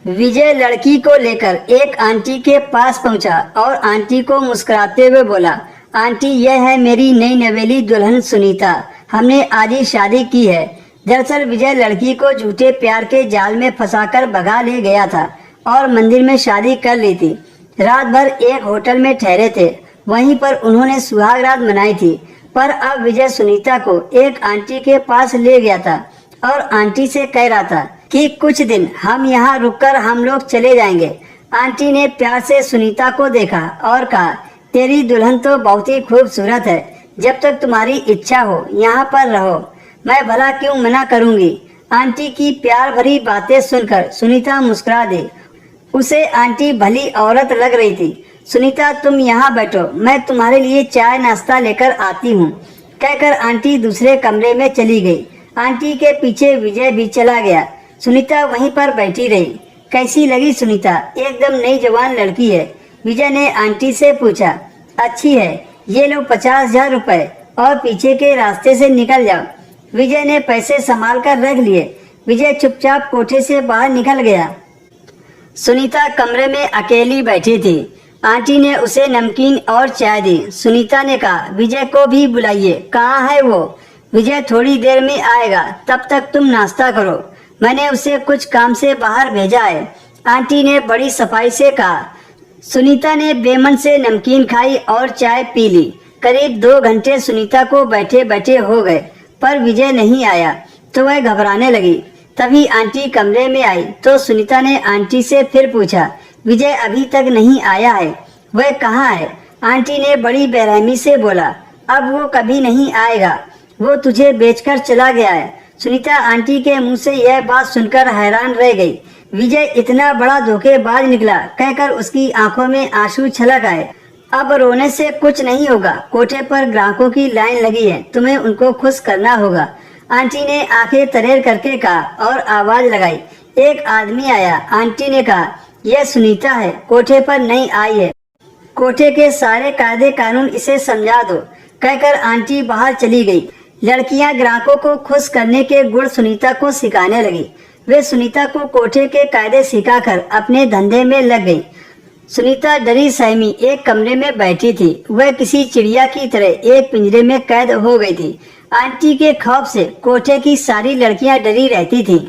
विजय लड़की को लेकर एक आंटी के पास पहुंचा और आंटी को मुस्कुराते हुए बोला, आंटी यह है मेरी नई नवेली दुल्हन सुनीता, हमने आज ही शादी की है। दरअसल विजय लड़की को झूठे प्यार के जाल में फंसाकर भगा ले गया था और मंदिर में शादी कर ली थी। रात भर एक होटल में ठहरे थे, वहीं पर उन्होंने सुहाग रात मनाई थी। पर अब विजय सुनीता को एक आंटी के पास ले गया था और आंटी से कह रहा था कि कुछ दिन हम यहाँ रुककर हम लोग चले जाएंगे। आंटी ने प्यार से सुनीता को देखा और कहा, तेरी दुल्हन तो बहुत ही खूबसूरत है, जब तक तुम्हारी इच्छा हो यहाँ पर रहो, मैं भला क्यों मना करूँगी। आंटी की प्यार भरी बातें सुनकर सुनीता मुस्कुरा दी। उसे आंटी भली औरत लग रही थी। सुनीता तुम यहाँ बैठो, मैं तुम्हारे लिए चाय नाश्ता लेकर आती हूँ, कहकर आंटी दूसरे कमरे में चली गई। आंटी के पीछे विजय भी चला गया। सुनीता वहीं पर बैठी रही। कैसी लगी सुनीता? एकदम नई जवान लड़की है। विजय ने आंटी से पूछा। अच्छी है, ये लो 50,000 रुपए और पीछे के रास्ते से निकल जाओ। विजय ने पैसे संभाल कर रख लिए। विजय चुपचाप कोठे से बाहर निकल गया। सुनीता कमरे में अकेली बैठी थी। आंटी ने उसे नमकीन और चाय दी। सुनीता ने कहा, विजय को भी बुलाइए। कहाँ है वो? विजय थोड़ी देर में आएगा, तब तक तुम नाश्ता करो, मैंने उसे कुछ काम से बाहर भेजा है, आंटी ने बड़ी सफाई से कहा। सुनीता ने बेमन से नमकीन खाई और चाय पी ली। करीब 2 घंटे सुनीता को बैठे बैठे हो गए, पर विजय नहीं आया तो वह घबराने लगी। तभी आंटी कमरे में आई तो सुनीता ने आंटी से फिर पूछा, विजय अभी तक नहीं आया है, वह कहाँ है? आंटी ने बड़ी बेरहमी से बोला, अब वो कभी नहीं आएगा, वो तुझे बेचकर चला गया है। सुनीता आंटी के मुंह से यह बात सुनकर हैरान रह गई। विजय इतना बड़ा धोखेबाज निकला, कहकर उसकी आंखों में आंसू छलक आए। अब रोने से कुछ नहीं होगा, कोठे पर ग्राहकों की लाइन लगी है, तुम्हें उनको खुश करना होगा, आंटी ने आंखें तरेर करके कहा और आवाज लगाई। एक आदमी आया। आंटी ने कहा, यह सुनीता है, कोठे पर नहीं आई है, कोठे के सारे कायदे कानून इसे समझा दो, कहकर आंटी बाहर चली गई। लड़कियां ग्राहकों को खुश करने के गुण सुनीता को सिखाने लगी। वे सुनीता को कोठे के कायदे सिखाकर अपने धंधे में लग गई। सुनीता डरी सहमी एक कमरे में बैठी थी। वह किसी चिड़िया की तरह एक पिंजरे में कैद हो गई थी। आंटी के खौफ से कोठे की सारी लड़कियां डरी रहती थीं।